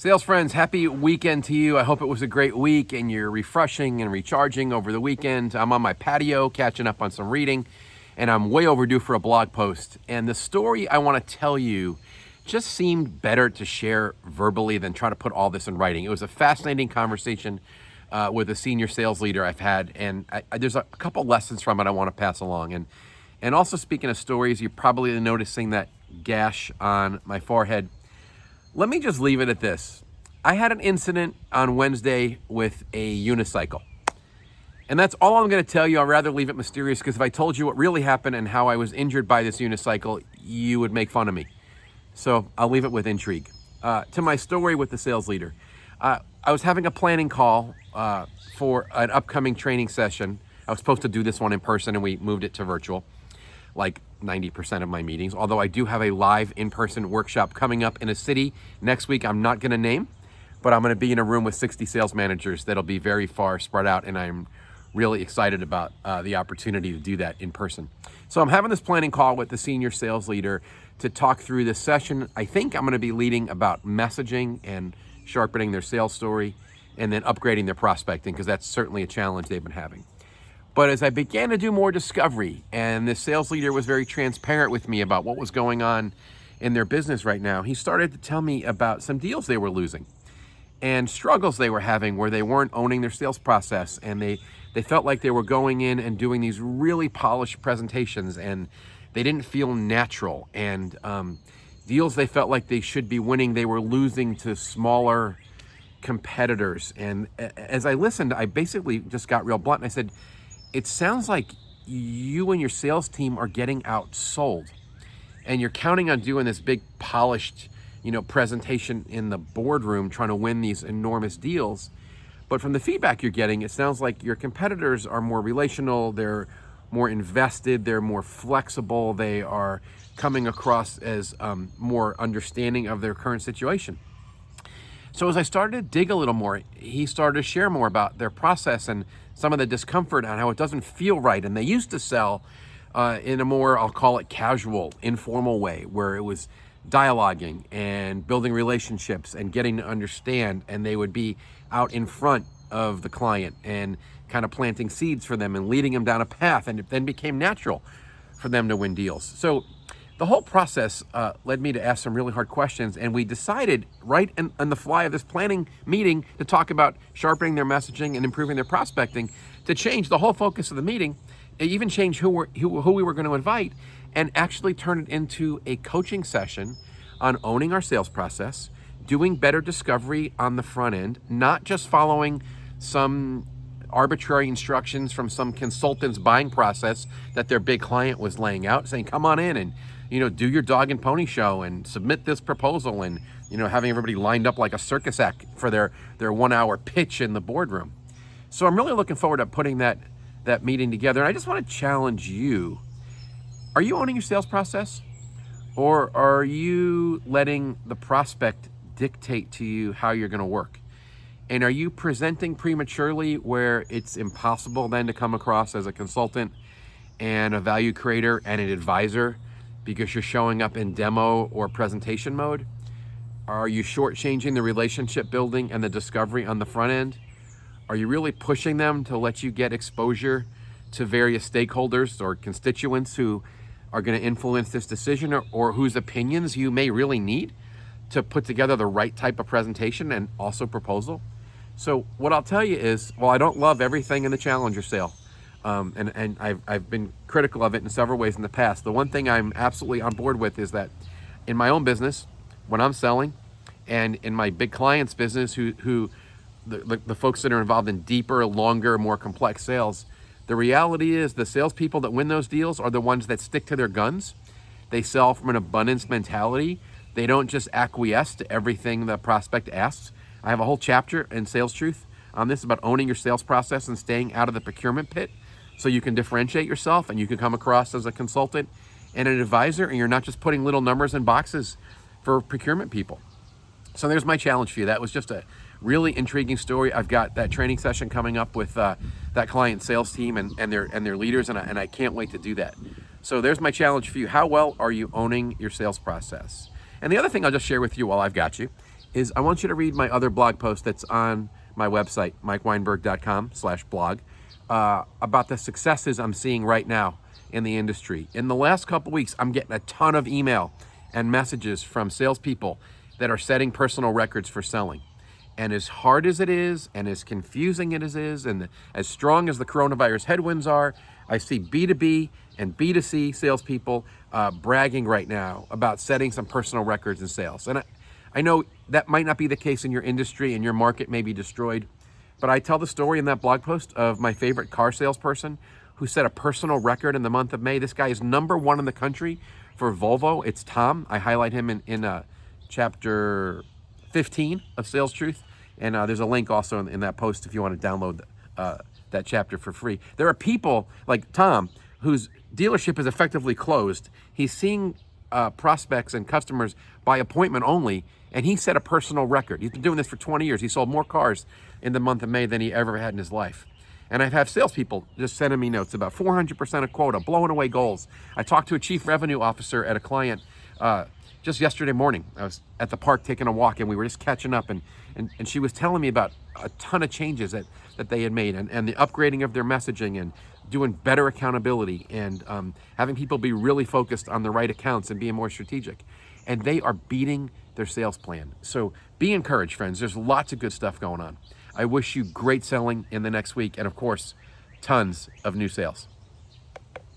Sales friends, happy weekend to you. I hope it was a great week and you're refreshing and recharging over the weekend. I'm on my patio catching up on some reading, and I'm way overdue for a blog post. And the story I want to tell you just seemed better to share verbally than try to put all this in writing. It was a fascinating conversation with a senior sales leader I've had, and there's a couple lessons from it I want to pass along. And also, speaking of stories, you're probably noticing that gash on my forehead. Let me just leave it at this. I had an incident on Wednesday with a unicycle. And that's all I'm going to tell you. I'd rather leave it mysterious, because if I told you what really happened and how I was injured by this unicycle, you would make fun of me. So I'll leave it with intrigue. To my story with the sales leader. I was having a planning call for an upcoming training session. I was supposed to do this one in person, and we moved it to virtual, like 90% of my meetings, although I do have a live in-person workshop coming up in a city next week I'm not going to name, but I'm going to be in a room with 60 sales managers that'll be very far spread out, and I'm really excited about the opportunity to do that in person. So I'm having this planning call with the senior sales leader to talk through this session. I think I'm going to be leading about messaging and sharpening their sales story, and then upgrading their prospecting, because that's certainly a challenge they've been having. But as I began to do more discovery, and this sales leader was very transparent with me about what was going on in their business right now, he started to tell me about some deals they were losing and struggles they were having where they weren't owning their sales process, and they felt like they were going in and doing these really polished presentations, and they didn't feel natural, and deals they felt like they should be winning, they were losing to smaller competitors. And as I listened, I basically just got real blunt, and I said, it sounds like you and your sales team are getting outsold, and you're counting on doing this big polished, presentation in the boardroom, trying to win these enormous deals. But from the feedback you're getting, it sounds like your competitors are more relational, they're more invested, they're more flexible, they are coming across as more understanding of their current situation. So as I started to dig a little more, he started to share more about their process and some of the discomfort on how it doesn't feel right. And they used to sell in a more, I'll call it casual, informal way, where it was dialoguing and building relationships and getting to understand. And they would be out in front of the client and kind of planting seeds for them and leading them down a path. And it then became natural for them to win deals. So the whole process led me to ask some really hard questions, and we decided right on the fly of this planning meeting to talk about sharpening their messaging and improving their prospecting, to change the whole focus of the meeting, even change who we were going to invite, and actually turn it into a coaching session on owning our sales process, doing better discovery on the front end, not just following some arbitrary instructions from some consultant's buying process that their big client was laying out, saying, come on in and do your dog and pony show and submit this proposal, and having everybody lined up like a circus act for their 1 hour pitch in the boardroom. So I'm really looking forward to putting that meeting together. And I just want to challenge you. Are you owning your sales process, or are you letting the prospect dictate to you how you're going to work? And are you presenting prematurely, where it's impossible then to come across as a consultant and a value creator and an advisor, because you're showing up in demo or presentation mode? Are you shortchanging the relationship building and the discovery on the front end? Are you really pushing them to let you get exposure to various stakeholders or constituents who are going to influence this decision, or whose opinions you may really need to put together the right type of presentation and also proposal? So what I'll tell you is, while I don't love everything in the Challenger sale, and I've been critical of it in several ways in the past, the one thing I'm absolutely on board with is that in my own business, when I'm selling, and in my big clients' business, who the folks that are involved in deeper, longer, more complex sales, the reality is the salespeople that win those deals are the ones that stick to their guns. They sell from an abundance mentality. They don't just acquiesce to everything the prospect asks. I have a whole chapter in Sales Truth on this, about owning your sales process and staying out of the procurement pit, so you can differentiate yourself and you can come across as a consultant and an advisor, and you're not just putting little numbers in boxes for procurement people. So there's my challenge for you. That was just a really intriguing story. I've got that training session coming up with that client sales team and their leaders, and I can't wait to do that. So there's my challenge for you. How well are you owning your sales process? And the other thing I'll just share with you while I've got you is I want you to read my other blog post that's on my website, mikeweinberg.com/blog, about the successes I'm seeing right now in the industry. In the last couple weeks, I'm getting a ton of email and messages from salespeople that are setting personal records for selling. And as hard as it is, and as confusing as it is, and as strong as the coronavirus headwinds are, I see B2B and B2C salespeople bragging right now about setting some personal records in sales. And I know that might not be the case in your industry, and your market may be destroyed, but I tell the story in that blog post of my favorite car salesperson who set a personal record in the month of May. This guy is #1 in the country for Volvo. It's Tom. I highlight him in chapter 15 of Sales Truth. And there's a link also in that post if you want to download that chapter for free. There are people like Tom whose dealership is effectively closed. He's seeing prospects and customers by appointment only, and he set a personal record. He's been doing this for 20 years. He sold more cars in the month of May than he ever had in his life. And I have salespeople just sending me notes about 400% of quota, blowing away goals. I talked to a chief revenue officer at a client just yesterday morning. I was at the park taking a walk, and we were just catching up, and she was telling me about a ton of changes that they had made, and the upgrading of their messaging, and doing better accountability, and having people be really focused on the right accounts and being more strategic. And they are beating their sales plan. So be encouraged, friends. There's lots of good stuff going on. I wish you great selling in the next week, and of course, tons of new sales.